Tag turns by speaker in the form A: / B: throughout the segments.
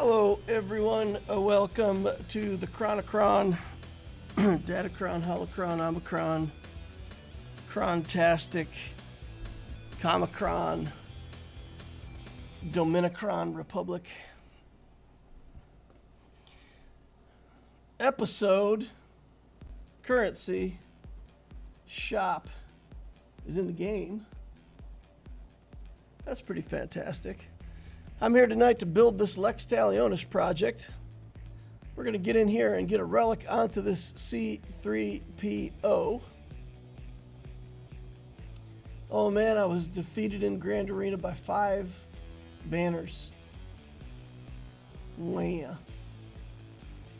A: Hello everyone, welcome to the Chronocron, Datacron, Holocron, Omicron, Crontastic, Comicron, Dominicron Republic episode. Currency shop is in the game. That's pretty fantastic. I'm here tonight to build this Talionis project. We're going to get in here and get a relic onto this C-3PO. Oh man, I was defeated in Grand Arena by 5 banners. Wow.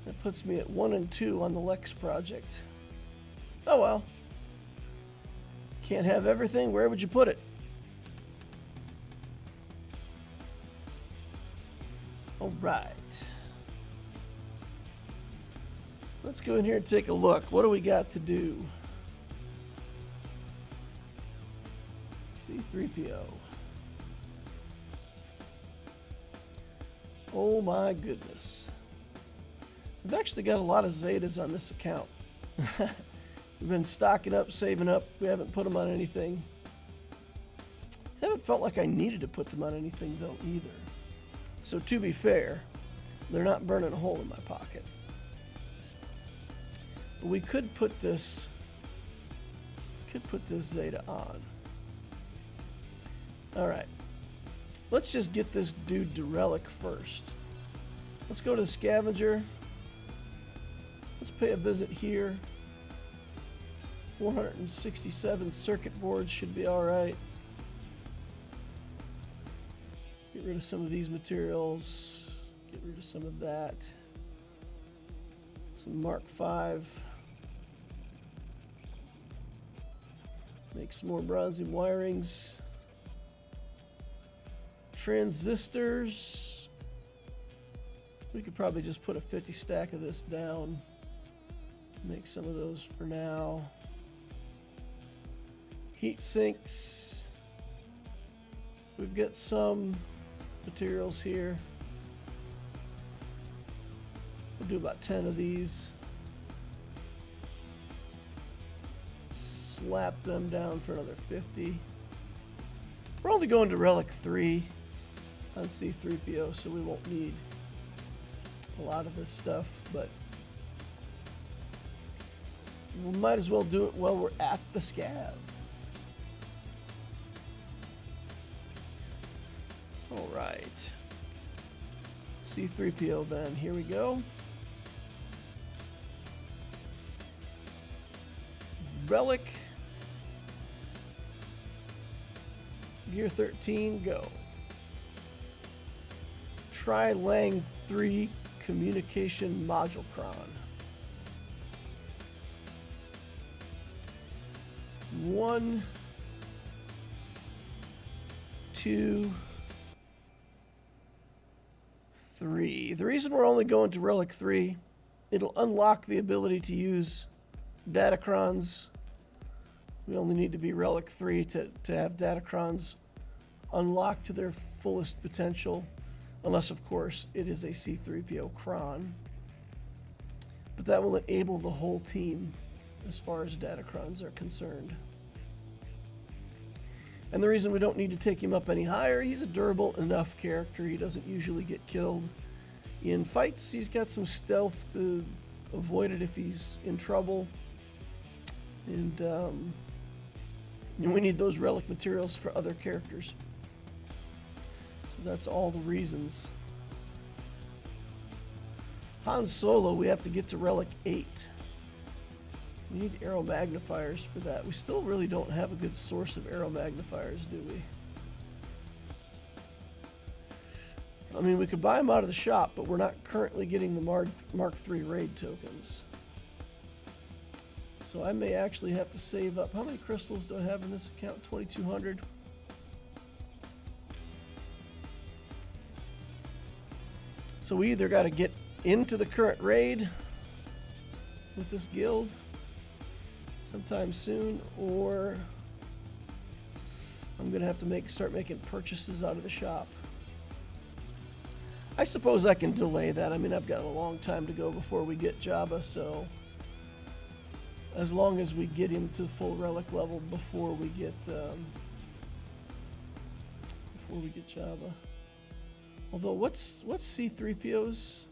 A: That puts me at 1 and 2 on the Lex project. Oh well. Can't have everything. Where would you put it? All right. Let's go in here and take a look. What do we got to do? C-3PO. Oh my goodness. We've actually got a lot of Zetas on this account. We've been stocking up, saving up. We haven't put them on anything. I haven't felt like I needed to put them on anything though either. So to be fair, they're not burning a hole in my pocket. But we could put this Zeta on. All right, let's just get this dude to relic first. Let's go to the scavenger. Let's pay a visit here. 467 circuit boards should be all right. Get rid of some of these materials. Get rid of some of that. Some Mark V. Make some more bronzy wirings. Transistors. We could probably just put a 50 stack of this down. Make some of those for now. Heat sinks. We've got some materials here. We'll do about 10 of these. Slap them down for another 50. We're only going to relic 3 on C-3PO, so we won't need a lot of this stuff, but we might as well do it while we're at the scav. All right, C-3PO then, here we go. Relic, Gear 13, go. Tri-Lang 3 Communication Module Cron. 1, 2, 3. The reason we're only going to relic 3, it'll unlock the ability to use Datacrons. We only need to be relic 3 to have Datacrons unlocked to their fullest potential, unless of course it is a C-3PO Cron. But that will enable the whole team as far as Datacrons are concerned. And the reason we don't need to take him up any higher, he's a durable enough character. He doesn't usually get killed in fights. He's got some stealth to avoid it if he's in trouble. And we need those relic materials for other characters. So that's all the reasons. Han Solo, we have to get to relic 8. We need arrow magnifiers for that. We still really don't have a good source of arrow magnifiers, do we? I mean, we could buy them out of the shop, but we're not currently getting the Mark III raid tokens. So I may actually have to save up. How many crystals do I have in this account? 2,200. So we either got to get into the current raid with this guild sometime soon, or I'm gonna have to start making purchases out of the shop. I suppose I can delay that. I mean, I've got a long time to go before we get Jabba, so as long as we get him to full relic level before we get Jabba. Although, what's C-3PO's?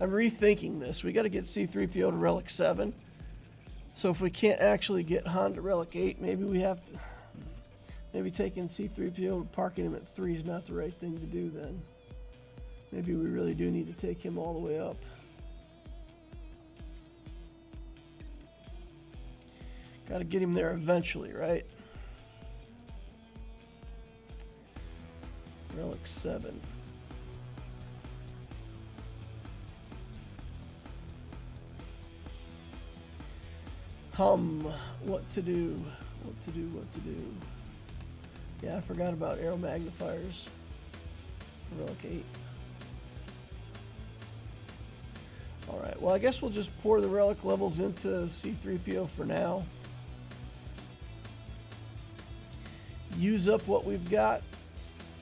A: I'm rethinking this. We got to get C-3PO to relic 7. So if we can't actually get Han to relic 8, maybe we have to. Maybe taking C-3PO and parking him at 3 is not the right thing to do then. Maybe we really do need to take him all the way up. Got to get him there eventually, right? Relic 7. What to do? What to do? What to do? Yeah, I forgot about arrow magnifiers. Relic 8. Alright, well I guess we'll just pour the relic levels into C-3PO for now. Use up what we've got.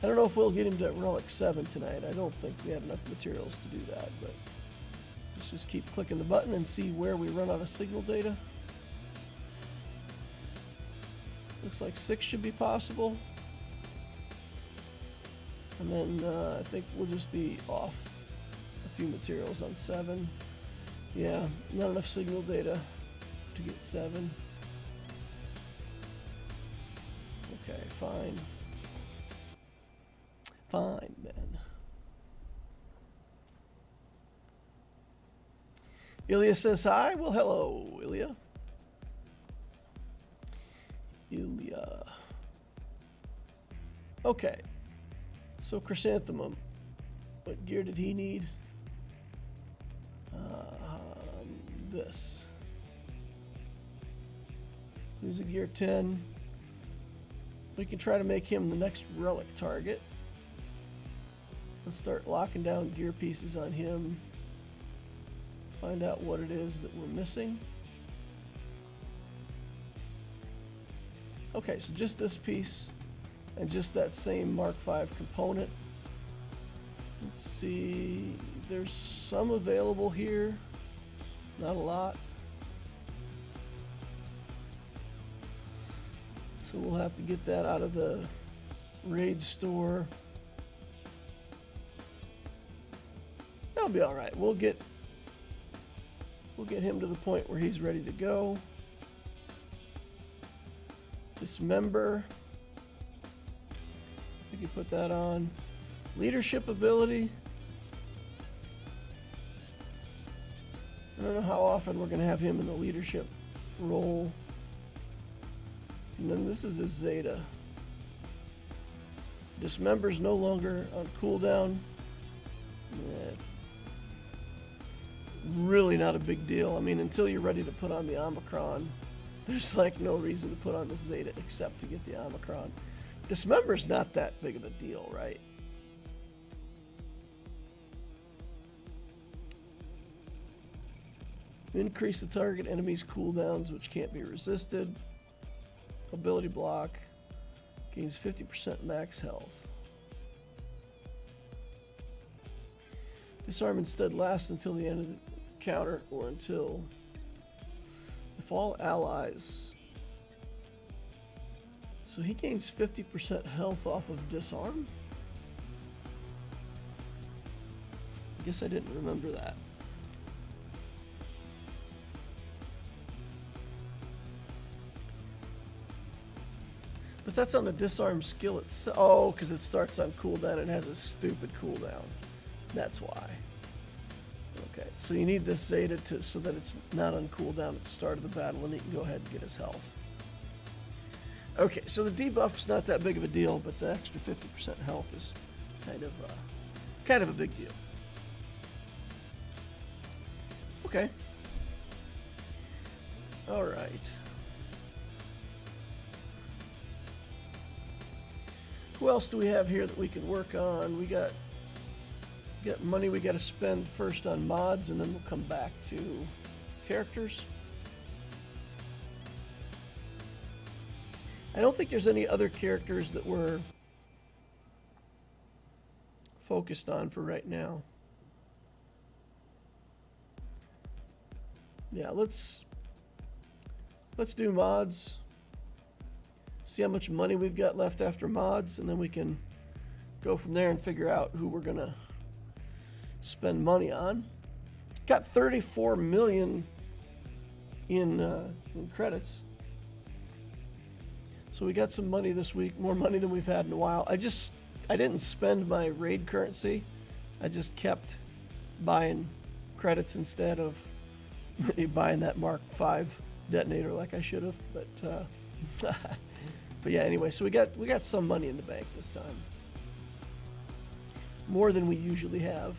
A: I don't know if we'll get him to relic 7 tonight. I don't think we have enough materials to do that, but let's just keep clicking the button and see where we run out of signal data. Looks like 6 should be possible. And then I think we'll just be off a few materials on 7. Yeah, not enough signal data to get 7. Okay, fine. Fine then. Ilya says hi. Well, hello, Ilya. Ilya. Okay. So Chrysanthemum, what gear did he need? This. He's a gear 10. We can try to make him the next relic target. Let's start locking down gear pieces on him. Find out what it is that we're missing. Okay, so just this piece and just that same Mark V component. Let's see, there's some available here, not a lot. So we'll have to get that out of the raid store. That'll be all right. We'll get him to the point where he's ready to go. Dismember. We can put that on. Leadership ability. I don't know how often we're going to have him in the leadership role. And then this is his Zeta. Dismember's no longer on cooldown. It's really not a big deal. I mean, until you're ready to put on the Omicron, there's like no reason to put on this Zeta except to get the Omicron. Dismember's not that big of a deal, right? Increase the target enemy's cooldowns, which can't be resisted. Ability block. Gains 50% max health. Disarm instead lasts until the end of the counter or until if all allies. So he gains 50% health off of disarm? I guess I didn't remember that. But that's on the disarm skill itself. Oh, because it starts on cooldown and has a stupid cooldown. That's why. Okay, so you need this Zeta so that it's not on cooldown at the start of the battle and he can go ahead and get his health. Okay, so the debuff's not that big of a deal, but the extra 50% health is kind of a big deal. Okay. All right. Who else do we have here that we can work on? We got money we got to spend first on mods, and then we'll come back to characters. I don't think there's any other characters that were focused on for right now. Yeah, let's do mods. See how much money we've got left after mods, and then we can go from there and figure out who we're gonna spend money on. Got 34 million in credits. So we got some money this week, more money than we've had in a while. I didn't spend my raid currency. I just kept buying credits instead of buying that Mark V detonator like I should have. But but yeah, anyway, so we got some money in the bank this time. More than we usually have.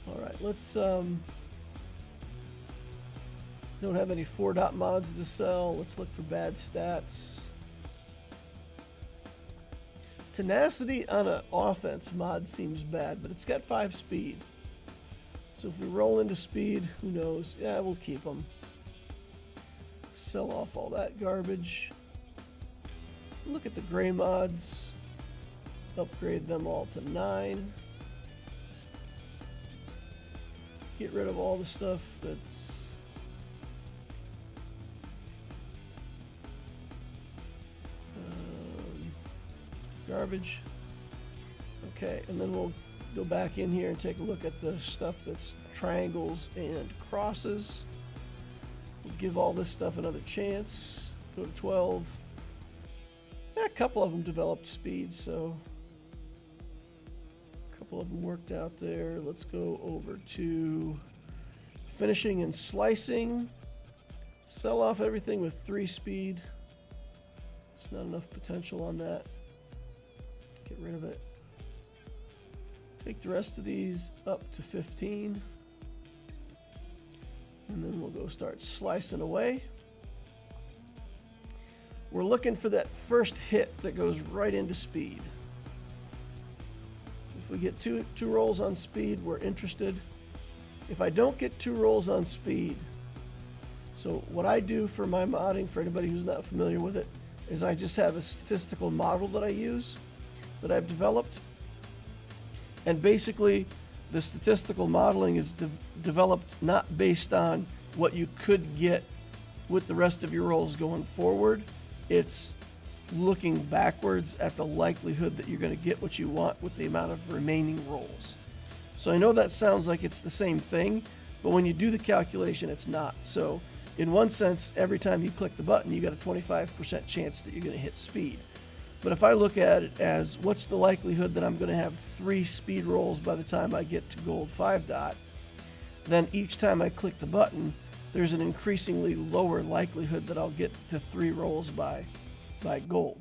A: All right, let's don't have any 4-dot mods to sell. Let's look for bad stats. Tenacity on an offense mod seems bad, but it's got 5 speed. So if we roll into speed, who knows? Yeah, we'll keep them. Sell off all that garbage. Look at the gray mods. Upgrade them all to 9. Get rid of all the stuff that's garbage. Okay, and then we'll go back in here and take a look at the stuff that's triangles and crosses. We'll give all this stuff another chance. Go to 12. Yeah, a couple of them developed speed, so a couple of them worked out there. Let's go over to finishing and slicing. Sell off everything with 3 speed. There's not enough potential on that. Get rid of it. Take the rest of these up to 15. And then we'll go start slicing away. We're looking for that first hit that goes right into speed. If we get two rolls on speed, we're interested. If I don't get 2 rolls on speed, so what I do for my modding, for anybody who's not familiar with it, is I just have a statistical model that I use, that I've developed. And basically, the statistical modeling is developed not based on what you could get with the rest of your rolls going forward. It's looking backwards at the likelihood that you're going to get what you want with the amount of remaining rolls. So I know that sounds like it's the same thing, but when you do the calculation, it's not. So in one sense, every time you click the button, you got a 25% chance that you're going to hit speed. But if I look at it as what's the likelihood that I'm going to have 3 speed rolls by the time I get to gold 5-dot, then each time I click the button, there's an increasingly lower likelihood that I'll get to 3 rolls by gold.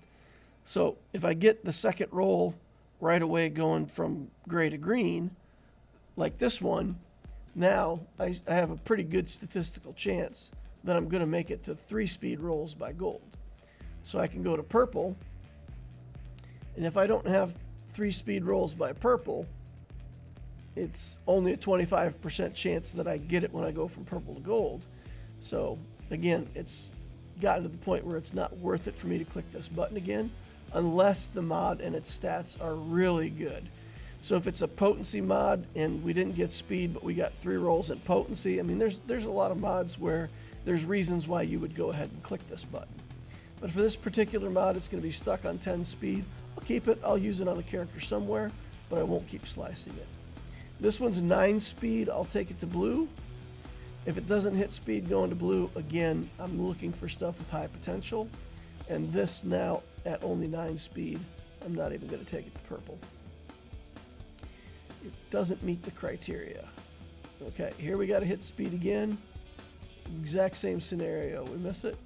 A: So if I get the second roll right away going from gray to green, like this one, now I have a pretty good statistical chance that I'm going to make it to 3 speed rolls by gold. So I can go to purple. And if I don't have 3 speed rolls by purple, it's only a 25% chance that I get it when I go from purple to gold. So again, it's gotten to the point where it's not worth it for me to click this button again, unless the mod and its stats are really good. So if it's a potency mod and we didn't get speed, but we got 3 rolls in potency, I mean, there's a lot of mods where there's reasons why you would go ahead and click this button. But for this particular mod, it's going to be stuck on 10 speed. I'll keep it. I'll use it on a character somewhere, but I won't keep slicing it. This one's 9 speed. I'll take it to blue. If it doesn't hit speed going to blue, again, I'm looking for stuff with high potential. And this now at only 9 speed, I'm not even going to take it to purple. It doesn't meet the criteria. Okay, here we got to hit speed again. Exact same scenario. We miss it,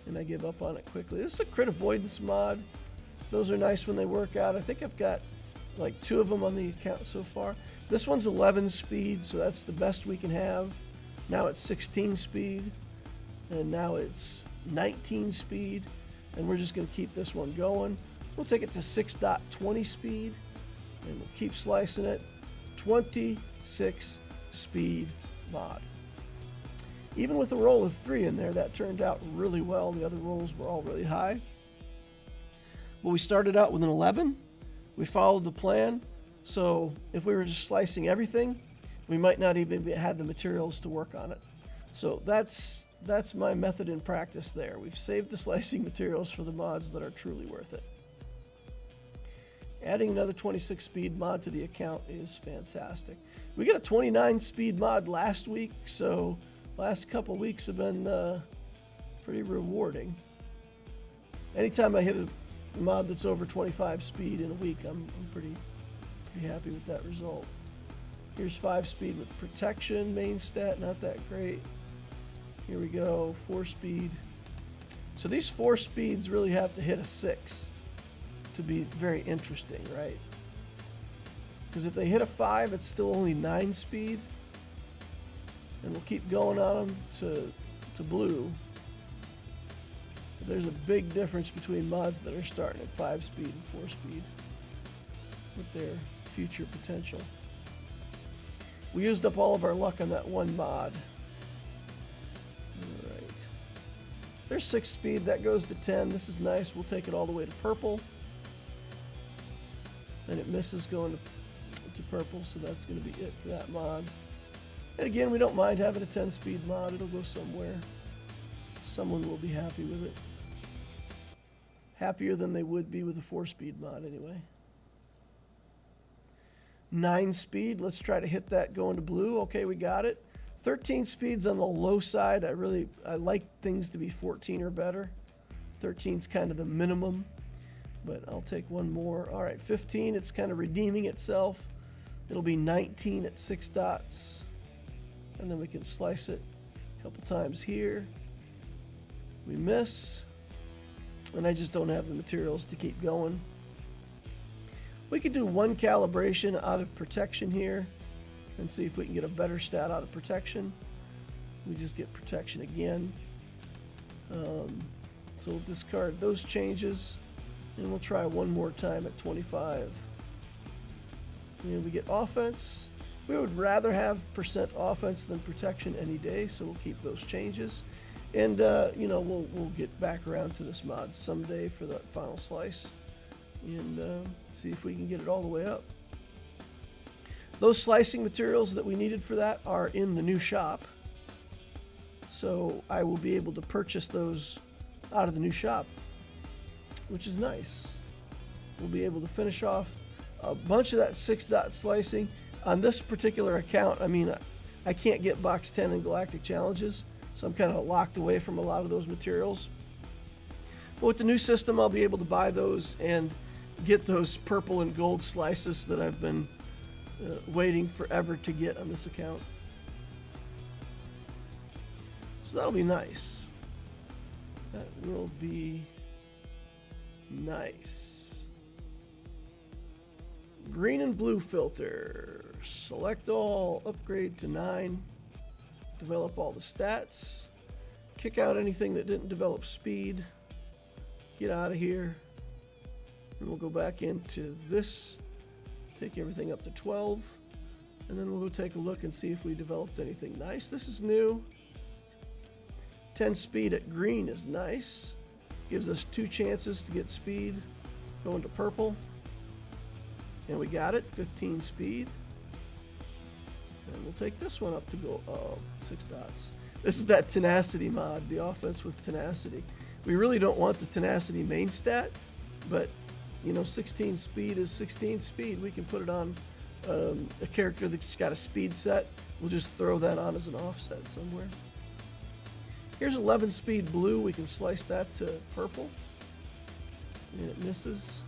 A: and I give up on it quickly. This is a crit avoidance mod. Those are nice when they work out. I think I've got like 2 of them on the account so far. This one's 11 speed, so that's the best we can have. Now it's 16 speed, and now it's 19 speed, and we're just going to keep this one going. We'll take it to 6.20 speed, and we'll keep slicing it. 26 speed mod. Even with a roll of 3 in there, that turned out really well. The other rolls were all really high. Well, we started out with an 11, We followed the plan. So if we were just slicing everything, we might not even have the materials to work on it. So that's my method in practice there. We've saved the slicing materials for the mods that are truly worth it. Adding another 26 speed mod to the account is fantastic. We got a 29 speed mod last week, so last couple weeks have been pretty rewarding. Anytime I hit a mod that's over 25 speed in a week, I'm pretty happy with that result. Here's 5 speed with protection, main stat, not that great. Here we go, 4 speed. So these 4 speeds really have to hit a 6 to be very interesting, right? Because if they hit a 5, it's still only 9 speed. And we'll keep going on them to blue. But there's a big difference between mods that are starting at 5 speed and 4 speed with their future potential. We used up all of our luck on that one mod. Alright. There's 6 speed, that goes to 10. This is nice. We'll take it all the way to purple. And it misses going to purple, so that's going to be it for that mod. And again, we don't mind having a 10 speed mod. It'll go somewhere. Someone will be happy with it. Happier than they would be with a 4 speed mod anyway. 9 speed, let's try to hit that going to blue. Okay, we got it. 13 speed's on the low side. I like things to be 14 or better. 13's kind of the minimum, but I'll take one more. All right, 15, it's kind of redeeming itself. It'll be 19 at 6 dots. And then we can slice it a couple times here. We miss. And I just don't have the materials to keep going. We could do 1 calibration out of protection here and see if we can get a better stat out of protection. We just get protection again. So we'll discard those changes and we'll try one more time at 25. And we get offense. We would rather have % offense than protection any day, so we'll keep those changes. And you know, we'll get back around to this mod someday for that final slice and see if we can get it all the way up. Those slicing materials that we needed for that are in the new shop, so I will be able to purchase those out of the new shop, which is nice. We'll be able to finish off a bunch of that 6-dot slicing. On this particular account, I mean, I can't get box 10 and galactic challenges, so I'm kind of locked away from a lot of those materials. But with the new system, I'll be able to buy those and get those purple and gold slices that I've been waiting forever to get on this account. So that'll be nice. That will be nice. Green and blue filter. Select all, upgrade to 9. Develop all the stats. Kick out anything that didn't develop speed. Get out of here. And we'll go back into this. Take everything up to 12. And then we'll go take a look and see if we developed anything nice. This is new. 10 speed at green is nice. Gives us 2 chances to get speed. Going to purple. And we got it, 15 speed. And we'll take this one up to go 6 dots. This is that tenacity mod, the offense with tenacity. We really don't want the tenacity main stat, but you know, 16 speed is 16 speed. We can put it on a character that's got a speed set. We'll just throw that on as an offset somewhere. Here's 11 speed blue. We can slice that to purple. And it misses.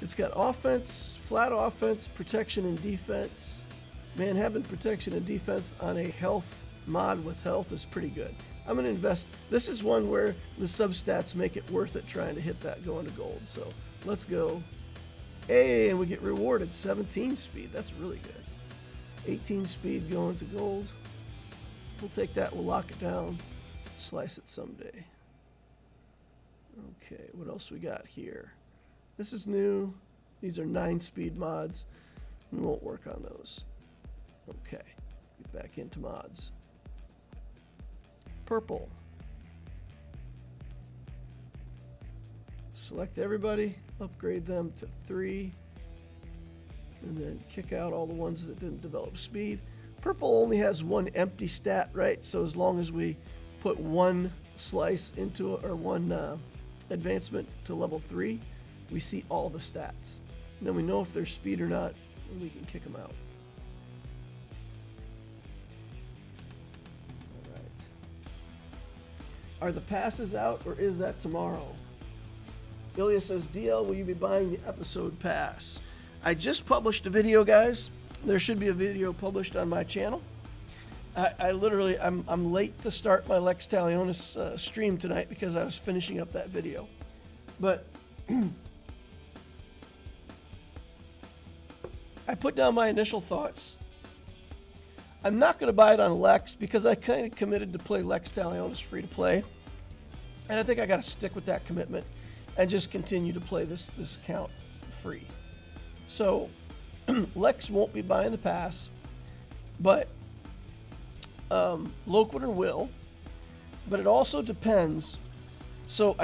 A: It's got offense, flat offense, protection, and defense. Man, having protection and defense on a health mod with health is pretty good. I'm going to invest. This is one where the substats make it worth it trying to hit that going to gold. So let's go. Hey, and we get rewarded 17 speed. That's really good. 18 speed going to gold. We'll take that. We'll lock it down. Slice it someday. Okay, what else we got here? This is new. These are 9 speed mods. We won't work on those. Okay, get back into mods. Purple. select everybody, upgrade them to 3, and then kick out all the ones that didn't develop speed. Purple only has 1 empty stat, right? So as long as we put 1 slice into it, or 1 advancement to level 3, we see all the stats. And then we know if they're speed or not, and we can kick them out. All right. Are the passes out, or is that tomorrow? Ilya says, DL, will you be buying the episode pass? I just published a video, guys. There should be a video published on my channel. I'm late to start my Lex Talionis stream tonight because I was finishing up that video. But I put down my initial thoughts. I'm not going to buy it on Lex because I kind of committed to play Lex Talionis free to play. And I think I got to stick with that commitment and just continue to play this account free. So Lex won't be buying the pass, but Loquitur will. But it also depends. So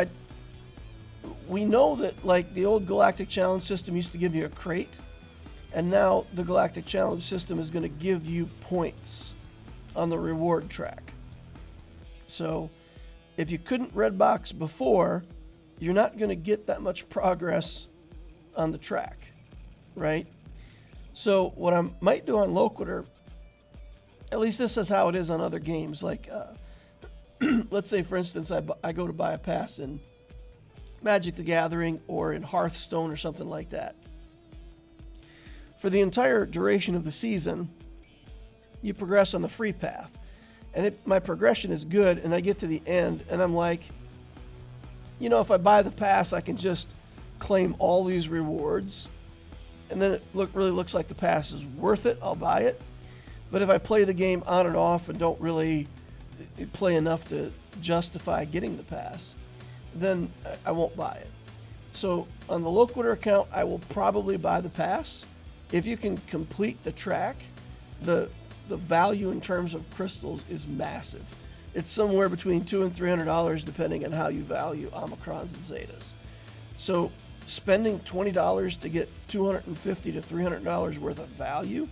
A: we know that, like, the old Galactic Challenge system used to give you a crate, and now the Galactic Challenge system is going to give you points on the reward track. So if you couldn't red box before, you're not going to get that much progress on the track, right? So what I might do on Loquitur, at least this is how it is on other games, like let's say, for instance, I go to buy a pass in Magic the Gathering or in Hearthstone or something like that. For the entire duration of the season, you progress on the free path. And if my progression is good and I get to the end and I'm like, you know, if I buy the pass, I can just claim all these rewards. And then it really looks like the pass is worth it, I'll buy it. But if I play the game on and off and don't really play enough to justify getting the pass, then I won't buy it. So on the Loquitur account, I will probably buy the pass. If you can complete the track, the value in terms of crystals is massive. It's somewhere between $200 and $300 depending on how you value Omicrons and Zetas. So spending $20 to get $250 to $300 worth of value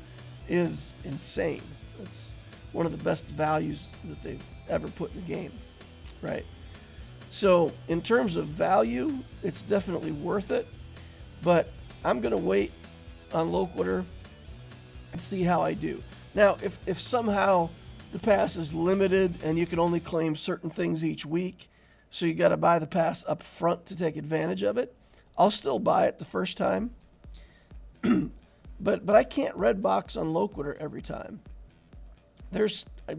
A: is insane. It's one of the best values that they've ever put in the game, right? So in terms of value, it's definitely worth it, but I'm going to wait on Loquitur and see how I do. Now, if somehow the pass is limited and you can only claim certain things each week, so you got to buy the pass up front to take advantage of it, I'll still buy it the first time. But I can't red box on Loquitur every time.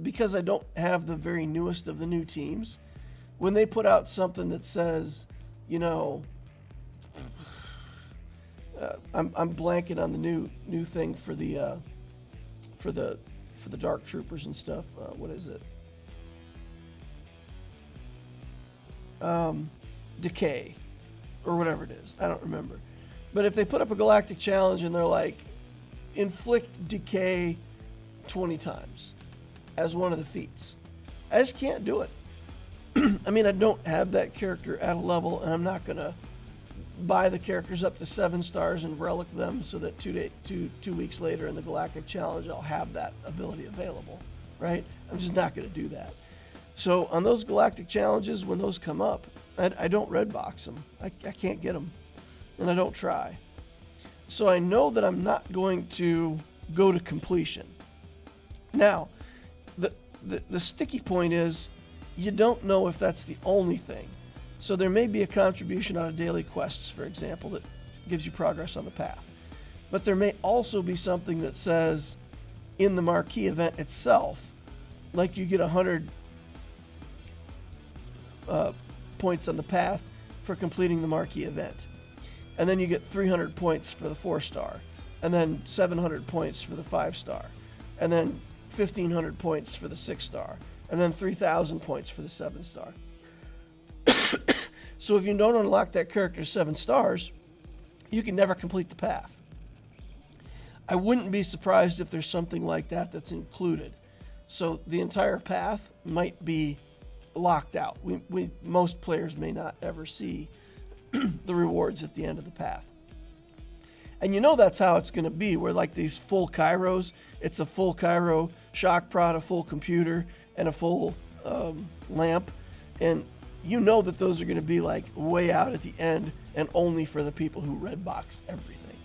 A: Because I don't have the very newest of the new teams. When they put out something that says, you know, I'm blanking on the new thing for the Dark Troopers and stuff. What is it? Decay, or whatever it is. I don't remember. But if they put up a Galactic Challenge and they're like, inflict decay 20 times as one of the feats, I just can't do it. I mean, I don't have that character at a level, and I'm not going to buy the characters up to 7 stars and relic them so that 2 weeks later in the Galactic Challenge I'll have that ability available, right? I'm just not going to do that. So on those Galactic Challenges, when those come up, I don't red box them. I can't get them, and I don't try. So I know that I'm not going to go to completion. Now, the sticky point is you don't know if that's the only thing. So there may be a contribution out of daily quests, for example, that gives you progress on the path. But there may also be something that says in the marquee event itself, like you get 100 points on the path for completing the marquee event. And then you get 300 points for the 4-star, and then 700 points for the 5-star, and then 1,500 points for the 6-star, and then 3,000 points for the 7-star. So if you don't unlock that character's 7 stars, you can never complete the path. I wouldn't be surprised if there's something like that that's included. So the entire path might be locked out. Most players may not ever see the rewards at the end of the path. And you know that's how it's going to be, where like these full Kairos, it's a full Kairo shock prod, a full computer, and a full lamp. And you know that those are going to be like way out at the end and only for the people who red box everything.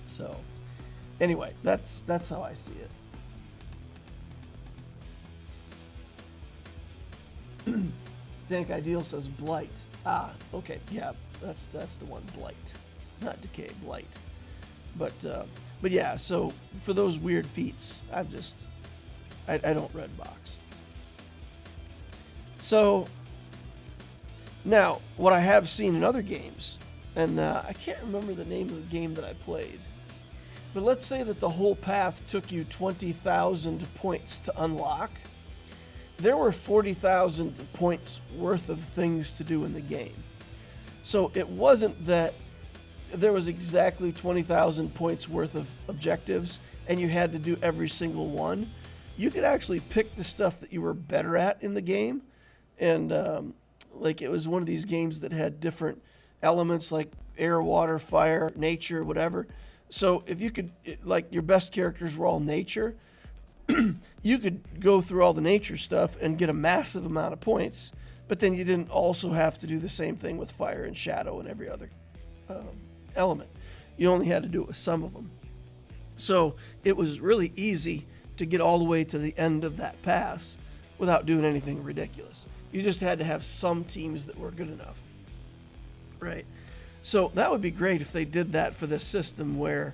A: So anyway, that's how I see it. Dank Ideal says Blight. Ah, okay, yeah, that's the one, Blight. Not Decay, Blight. But yeah, so for those weird feats, I don't red box. So now, what I have seen in other games, and I can't remember the name of the game that I played, but let's say that the whole path took you 20,000 points to unlock. There were 40,000 points worth of things to do in the game. So it wasn't that there was exactly 20,000 points worth of objectives and you had to do every single one. You could actually pick the stuff that you were better at in the game. And like it was one of these games that had different elements like air, water, fire, nature, whatever. So if you could, like your best characters were all nature, you could go through all the nature stuff and get a massive amount of points, but then you didn't also have to do the same thing with fire and shadow and every other element. You only had to do it with some of them. So it was really easy to get all the way to the end of that pass without doing anything ridiculous. You just had to have some teams that were good enough, right? So that would be great if they did that for this system where,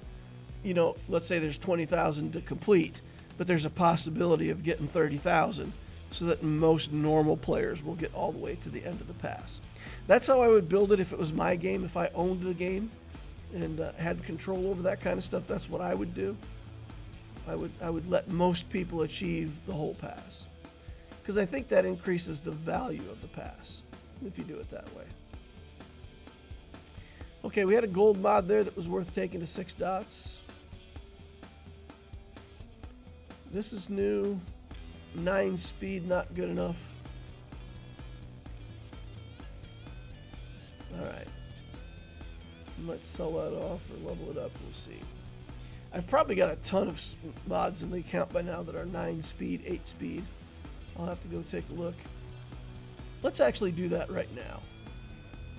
A: you know, let's say there's 20,000 to complete, but there's a possibility of getting 30,000 so that most normal players will get all the way to the end of the pass. That's how I would build it if it was my game, if I owned the game and had control over that kind of stuff. That's what I would do. I would let most people achieve the whole pass, because I think that increases the value of the pass if you do it that way. Okay, we had a gold mod there that was worth taking to 6 dots. This is new. 9 speed, not good enough. Alright. Might sell that off or level it up, we'll see. I've probably got a ton of mods in the account by now that are 9 speed, 8 speed. I'll have to go take a look. Let's actually do that right now.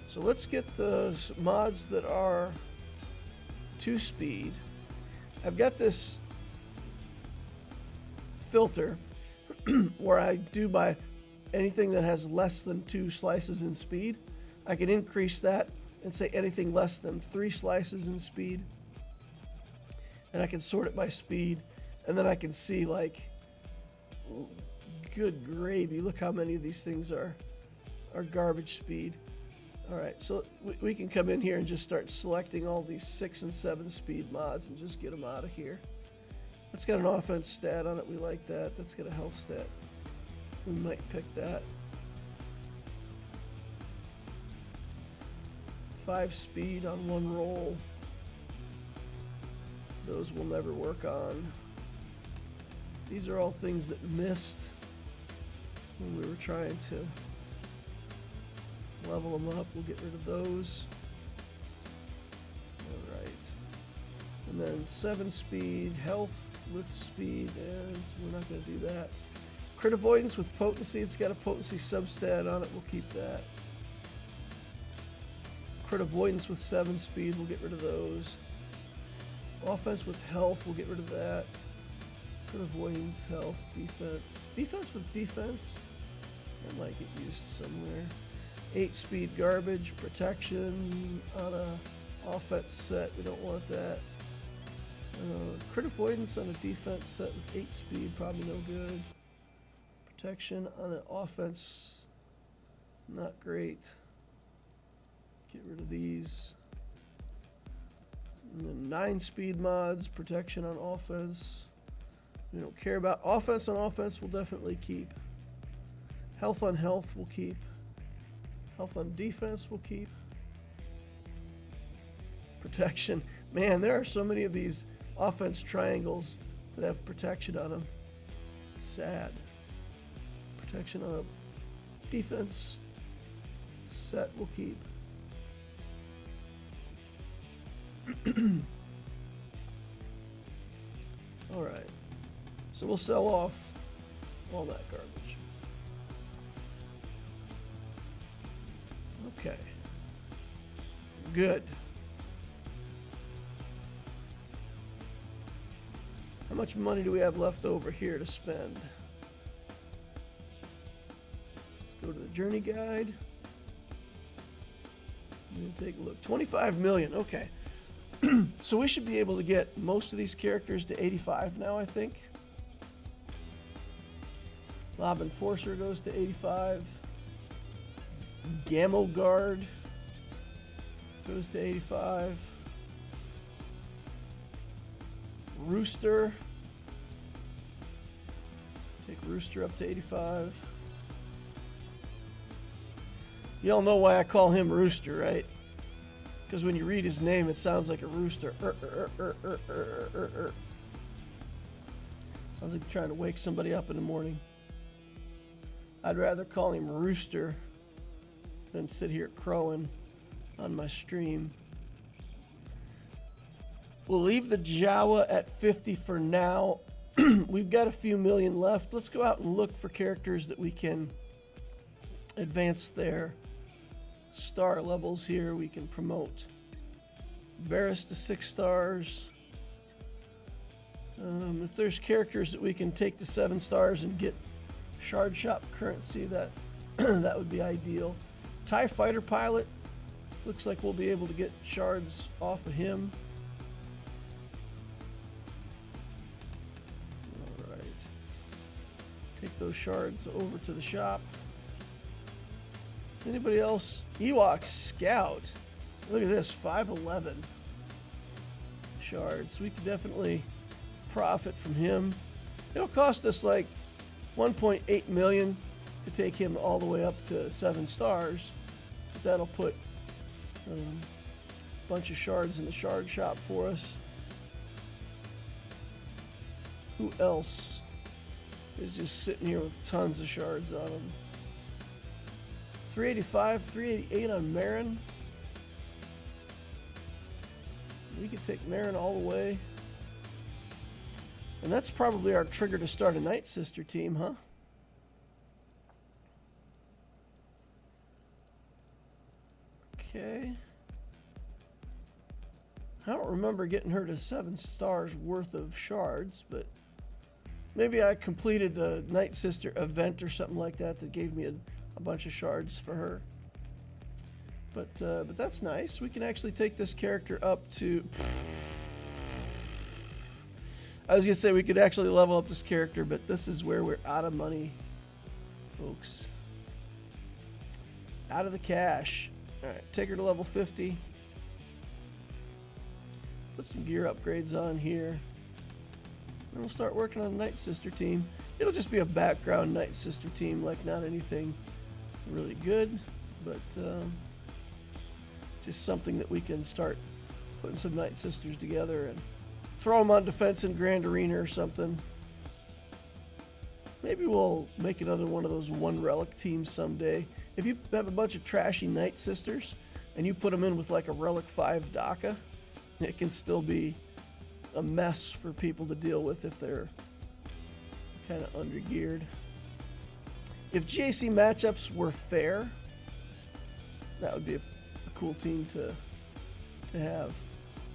A: So let's get the mods that are 2 speed. I've got this filter where I do by anything that has less than 2 slices in speed. I can increase that and say anything less than 3 slices in speed. And I can sort it by speed. And then I can see, like, good gravy, look how many of these things are garbage speed. Alright, so we can come in here and just start selecting all these 6 and 7 speed mods and just get them out of here. That's got an offense stat on it, we like that. That's got a health stat. We might pick that. 5 speed on 1 roll. Those will never work on. These are all things that missed when we were trying to level them up. We'll get rid of those. Alright. And then 7 speed, health with speed, and we're not going to do that. Crit avoidance with potency, it's got a potency substat on it, we'll keep that. Crit avoidance with 7 speed, we'll get rid of those. Offense with health, we'll get rid of that. Crit avoidance, health, defense. Defense with defense, I might get used somewhere. 8 speed garbage, protection on a offense set, we don't want that. Crit avoidance on a defense set with 8 speed, probably no good. Protection on an offense, not great. Get rid of these. And then 9 speed mods, protection on offense. We don't care about. Offense on offense we'll definitely keep. Health on health we'll keep. Health on defense we'll keep. Protection. Man, there are so many of these offense triangles that have protection on them. It's sad. Protection on a defense. Set we'll keep. All right. So we'll sell off all that garbage. Okay. Good. How much money do we have left over here to spend? Let's go to the journey guide. And take a look. 25 million. Okay. So we should be able to get most of these characters to 85 now, I think. Mob Enforcer goes to 85. Gamel Guard goes to 85. Rooster. Take Rooster up to 85. Y'all know why I call him Rooster, right? Because when you read his name, it sounds like a rooster. Sounds like you're trying to wake somebody up in the morning. I'd rather call him Rooster than sit here crowing on my stream. We'll leave the Jawa at 50 for now. We've got a few million left. Let's go out and look for characters that we can advance their star levels here. We can promote Barris to 6 stars. If there's characters that we can take to 7 stars and get shard shop currency, that that would be ideal. TIE fighter pilot, looks like we'll be able to get shards off of him. All right, take those shards over to the shop. Anybody else? Ewok Scout. Look at this, 511 shards. We could definitely profit from him. It'll cost us like 1.8 million to take him all the way up to 7 stars. But that'll put a bunch of shards in the shard shop for us. Who else is just sitting here with tons of shards on him? 385, 388 on Marin. We could take Marin all the way. And that's probably our trigger to start a Night Sister team, huh? Okay. I don't remember getting her to 7 stars worth of shards, but maybe I completed a Night Sister event or something like that that gave me a bunch of shards for her. But that's nice. We can actually take this character up to... I was going to say we could actually level up this character, but this is where we're out of money, folks. Out of the cash. All right, take her to level 50. Put some gear upgrades on here. And we'll start working on a Night Sister team. It'll just be a background Night Sister team, like not anything really good, but just something that we can start putting some Night Sisters together and throw them on defense in Grand Arena or something. Maybe we'll make another one of those one relic teams someday. If you have a bunch of trashy Night Sisters and you put them in with like a relic 5 DACA, it can still be a mess for people to deal with if they're kind of undergeared. If GAC matchups were fair, that would be a cool team to have.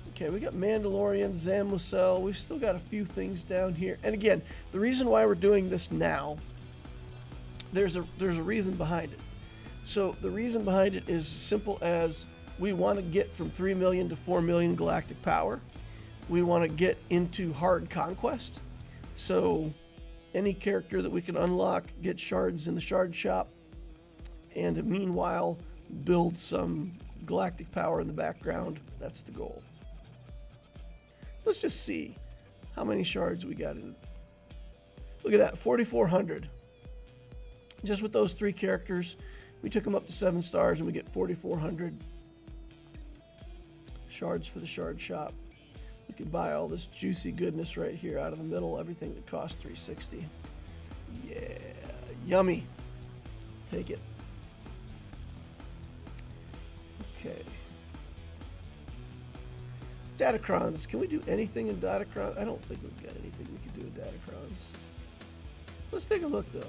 A: Okay, we got Mandalorian, Zam Mussel. We've still got a few things down here. And again, the reason why we're doing this now, there's a reason behind it. So the reason behind it is simple as we want to get from 3 million to 4 million galactic power. We want to get into hard conquest. So any character that we can unlock, get shards in the shard shop, and meanwhile build some galactic power in the background. That's the goal. Let's just see how many shards we got in. Look at that, 4,400. Just with those 3 characters, we took them up to 7 stars and we get 4,400 shards for the shard shop. We can buy all this juicy goodness right here out of the middle, everything that costs 360. Yeah, yummy. Let's take it. Okay. Datacrons. Can we do anything in Datacrons? I don't think we've got anything we can do in Datacrons. Let's take a look, though.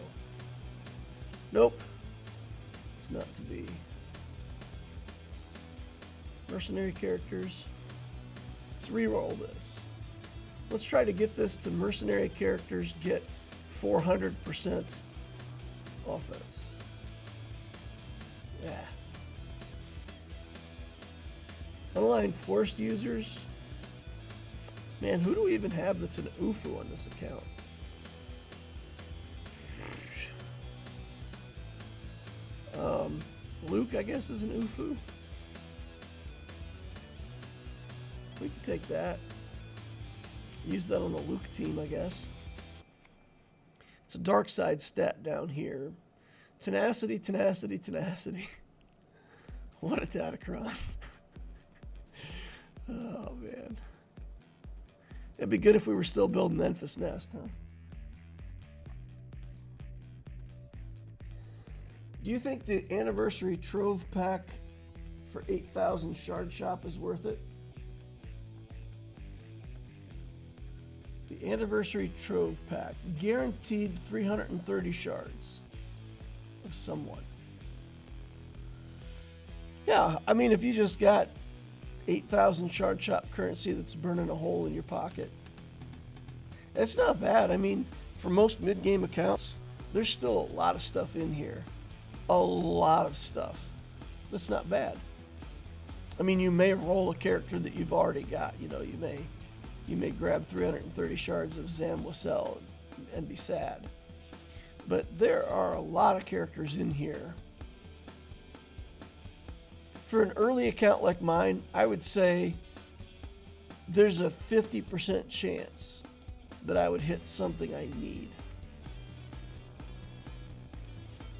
A: Nope. It's not to be. Mercenary characters. Let's reroll this. Let's try to get this to mercenary characters get 400% offense. Yeah. Unaligned forced users. Man, who do we even have that's an UFU on this account? Luke, I guess, is an UFU. We can take that. Use that on the Luke team, I guess. It's a dark side stat down here. Tenacity, tenacity, tenacity. What a Datacron. Oh, man. It'd be good if we were still building Memphis Nest, huh? Do you think the anniversary trove pack for 8,000 shard shop is worth it? The anniversary trove pack, guaranteed 330 shards of someone. Yeah, I mean, if you just got 8,000 shard shop currency that's burning a hole in your pocket, that's not bad. I mean, for most mid-game accounts, there's still a lot of stuff in here. A lot of stuff. That's not bad. I mean, you may roll a character that you've already got. You know, you may grab 330 shards of Zam Wassell and be sad. But there are a lot of characters in here. For an early account like mine, I would say there's a 50% chance that I would hit something I need.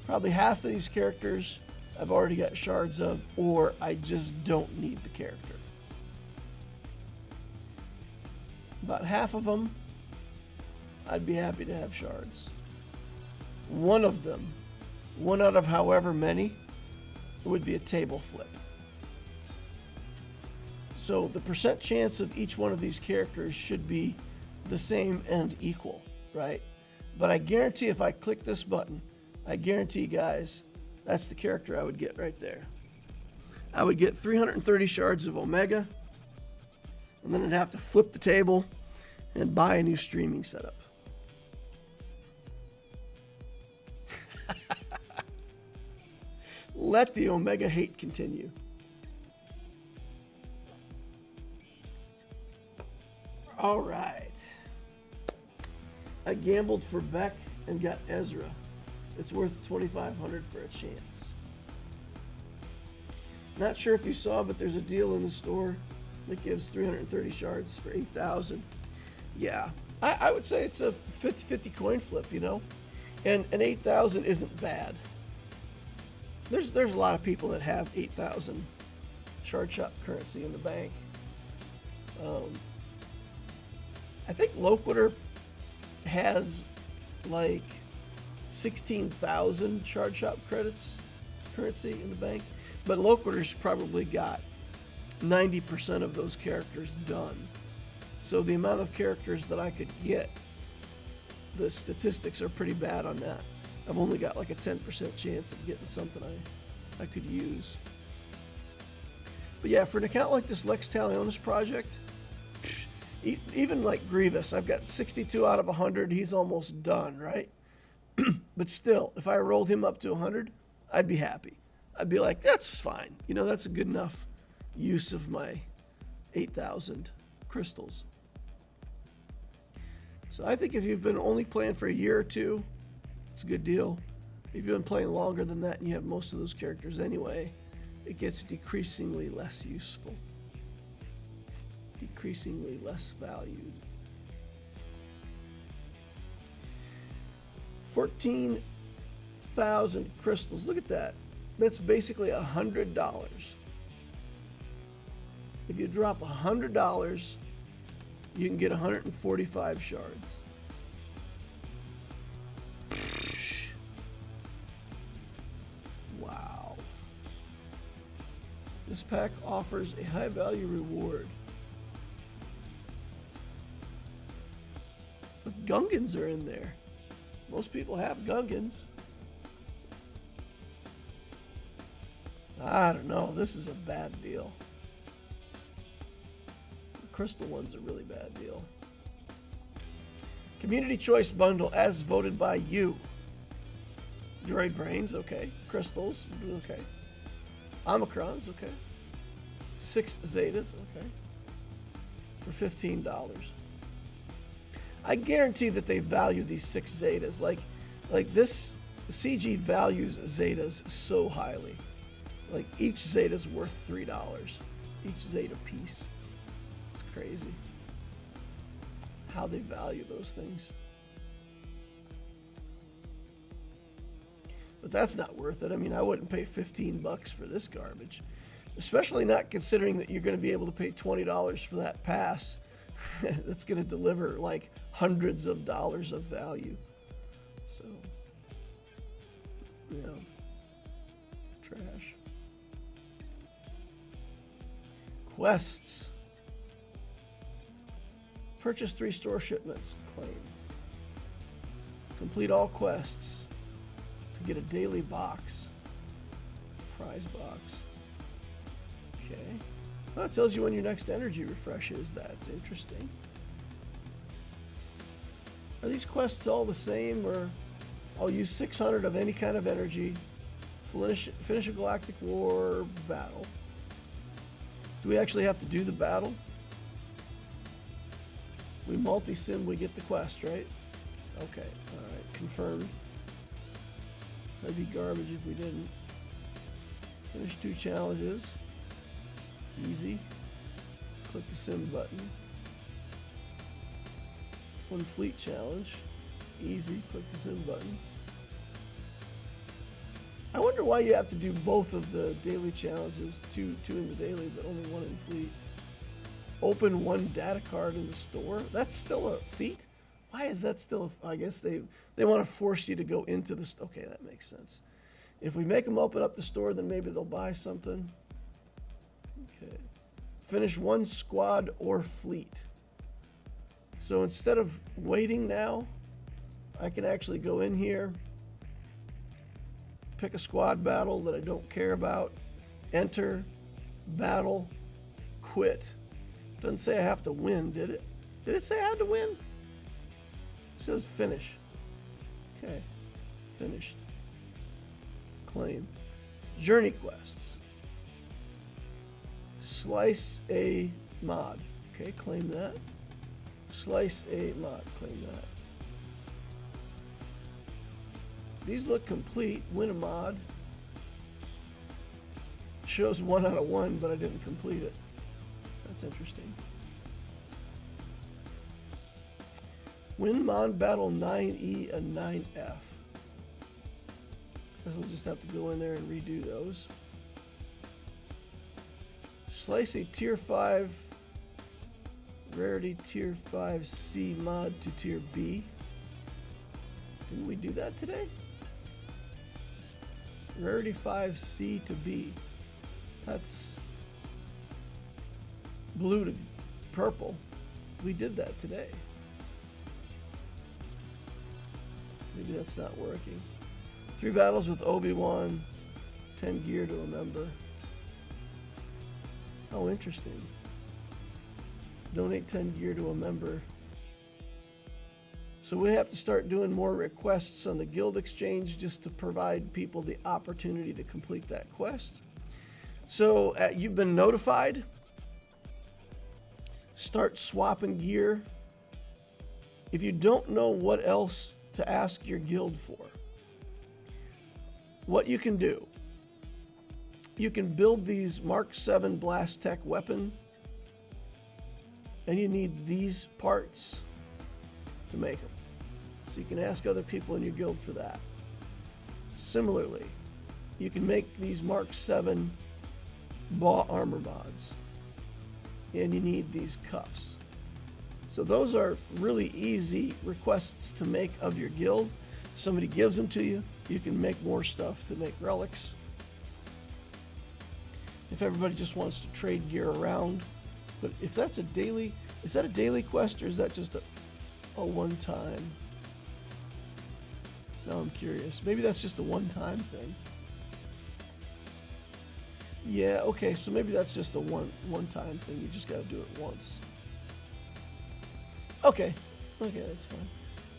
A: Probably half of these characters I've already got shards of, or I just don't need the character. About half of them, I'd be happy to have shards. One of them, one out of however many, would be a table flip. So the percent chance of each one of these characters should be the same and equal, right? But I guarantee if I click this button, I guarantee, guys, that's the character I would get right there. I would get 330 shards of Omega, and then I'd have to flip the table and buy a new streaming setup. Let the Omega hate continue. All right. I gambled for Beck and got Ezra. It's worth $2,500 for a chance. Not sure if you saw, but there's a deal in the store that gives 330 shards for 8,000. Yeah, I would say it's a 50-50 coin flip, you know? And an 8,000 isn't bad. There's a lot of people that have 8,000 shard shop currency in the bank. I think Loquitur has like 16,000 shard shop currency in the bank, but Loquitur's probably got 90% of those characters done. So the amount of characters that I could get, the statistics are pretty bad on that. I've only got like a 10% chance of getting something I could use. But yeah, for an account like this Lex Talionis project, even like Grievous, I've got 62 out of 100. He's almost done, right? But still, if I rolled him up to 100, I'd be happy. I'd be like, that's fine. You know, that's a good enough use of my 8,000 crystals. So I think if you've been only playing for a year or two, it's a good deal. If you've been playing longer than that and you have most of those characters anyway, it gets decreasingly less useful. Decreasingly less valued. 14,000 crystals. Look at that. That's basically $100. If you drop $100, you can get 145 shards. Wow. This pack offers a high value reward. But Gungans are in there. Most people have Gungans. I don't know. This is a bad deal. The crystal one's a really bad deal. Community Choice Bundle as voted by you. Droid Brains, okay. Crystals, okay. Omicrons, okay. 6 Zetas, okay. For $15. I guarantee that they value these 6 Zetas. Like this CG values Zetas so highly. Like each Zeta's worth $3. Each Zeta piece. It's crazy how they value those things. But that's not worth it. I mean, I wouldn't pay $15 for this garbage. Especially not considering that you're going to be able to pay $20 for that pass. That's going to deliver like hundreds of dollars of value. So, yeah. Trash. Quests. Purchase 3 store shipments. Claim. Complete all quests to get a daily box. Prize box. Okay. Well, it tells you when your next energy refresh is. That's interesting. Are these quests all the same, or I'll use 600 of any kind of energy, finish a galactic war battle? Do we actually have to do the battle? We multi-sim, we get the quest, right? Okay, all right, confirmed. That'd be garbage if we didn't. Finish 2 challenges. Easy. Click the sim button. 1 fleet challenge. Easy. Click the sim button. I wonder why you have to do both of the daily challenges, two in the daily, but only 1 in fleet. Open 1 data card in the store. That's still a feat? Why is that still I guess they want to force you to go into the store. Okay, that makes sense. If we make them open up the store, then maybe they'll buy something. Okay. Finish 1 squad or fleet. So instead of waiting now, I can actually go in here, pick a squad battle that I don't care about, enter, battle, quit. Doesn't say I have to win, did it? Did it say I had to win? It says finish. Okay, finished. Claim. Journey quests. Slice a mod. Okay, claim that. Slice a mod. Claim that. These look complete. Win a mod. Shows 1 out of 1, but I didn't complete it. That's interesting. Win mod battle 9E and 9F. Guess we'll just have to go in there and redo those. Slice a tier 5 rarity tier 5 C mod to tier B. Didn't we do that today? Rarity 5 C to B. That's blue to purple. We did that today. Maybe that's not working. 3 battles with Obi-Wan. 10 gear to a member. Oh, interesting. Donate 10 gear to a member. So we have to start doing more requests on the guild exchange just to provide people the opportunity to complete that quest. So you've been notified. Start swapping gear. If you don't know what else to ask your guild for, what you can do, you can build these Mark 7 Blast Tech weapon, and you need these parts to make them. So you can ask other people in your guild for that. Similarly, you can make these Mark 7 Baw armor mods, and you need these cuffs. So those are really easy requests to make of your guild. Somebody gives them to you. You can make more stuff to make relics. if everybody just wants to trade gear around. But if that's a daily, is that a daily quest or is that just a one-time? Now I'm curious. Maybe that's just a one-time thing. Yeah, okay, so maybe that's just a one-time thing. You just got to do it once. Okay, that's fine.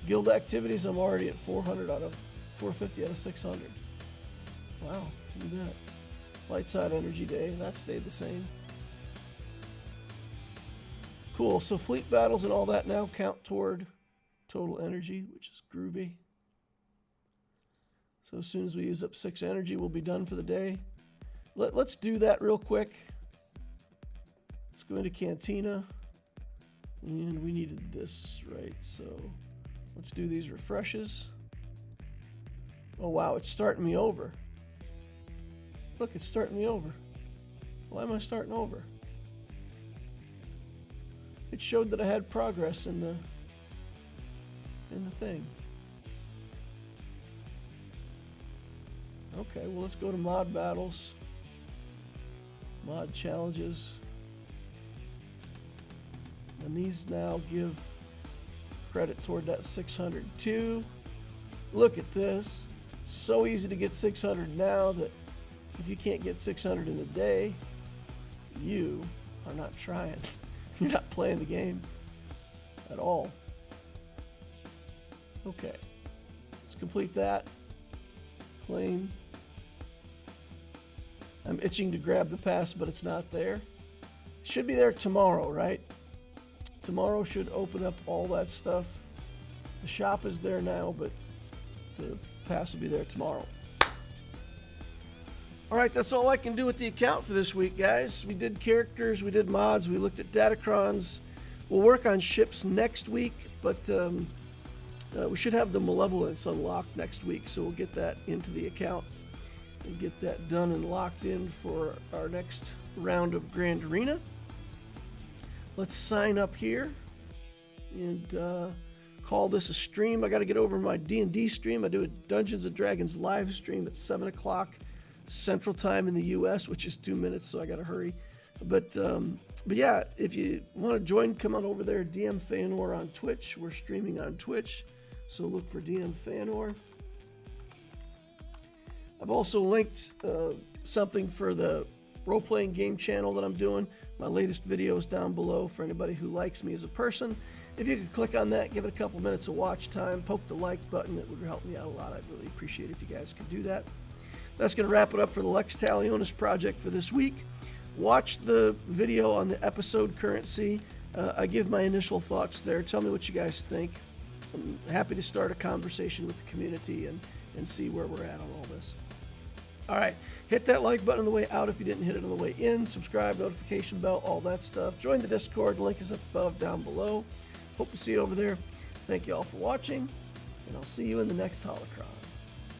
A: Guild activities, I'm already at 400 out of 450 out of 600. Wow, look at that. Light side energy day, that stayed the same. Cool, so fleet battles and all that now count toward total energy, which is groovy. So as soon as we use up 6 energy, we'll be done for the day. Let's do that real quick. Let's go into Cantina. And we needed this, right? So let's do these refreshes. Oh, wow, it's starting me over. Look, it's starting me over. Why am I starting over? It showed that I had progress in the thing. Okay, well, let's go to mod battles. Mod challenges. And these now give credit toward that 600 too. Look at this. So easy to get 600 now that if you can't get 600 in a day, you are not trying. You're not playing the game at all. Okay, let's complete that. Claim. I'm itching to grab the pass, but it's not there. It should be there tomorrow, right? Tomorrow should open up all that stuff. The shop is there now, but the pass will be there tomorrow. All right, that's all I can do with the account for this week, guys. We did characters, we did mods, we looked at datacrons. We'll work on ships next week, but we should have the Malevolence unlocked next week, so we'll get that into the account and get that done and locked in for our next round of Grand Arena. Let's sign up here and call this a stream. I got to get over my D&D stream. I do a Dungeons & Dragons live stream at 7 o'clock Central Time in the U.S., which is 2 minutes, so I got to hurry. But yeah, if you want to join, come on over there. DM Fanor on Twitch. We're streaming on Twitch, so look for DM Fanor. I've also linked something for the role-playing game channel that I'm doing. My latest video is down below for anybody who likes me as a person. If you could click on that, give it a couple minutes of watch time, poke the like button, it would help me out a lot. I'd really appreciate it if you guys could do that. That's going to wrap it up for the Lex Talionis project for this week. Watch the video on the episode currency. I give my initial thoughts there. Tell me what you guys think. I'm happy to start a conversation with the community and see where we're at on all this. All right, hit that like button on the way out if you didn't hit it on the way in. Subscribe, notification bell, all that stuff. Join the Discord. The link is up above, down below. Hope to see you over there. Thank you all for watching, and I'll see you in the next Holocron.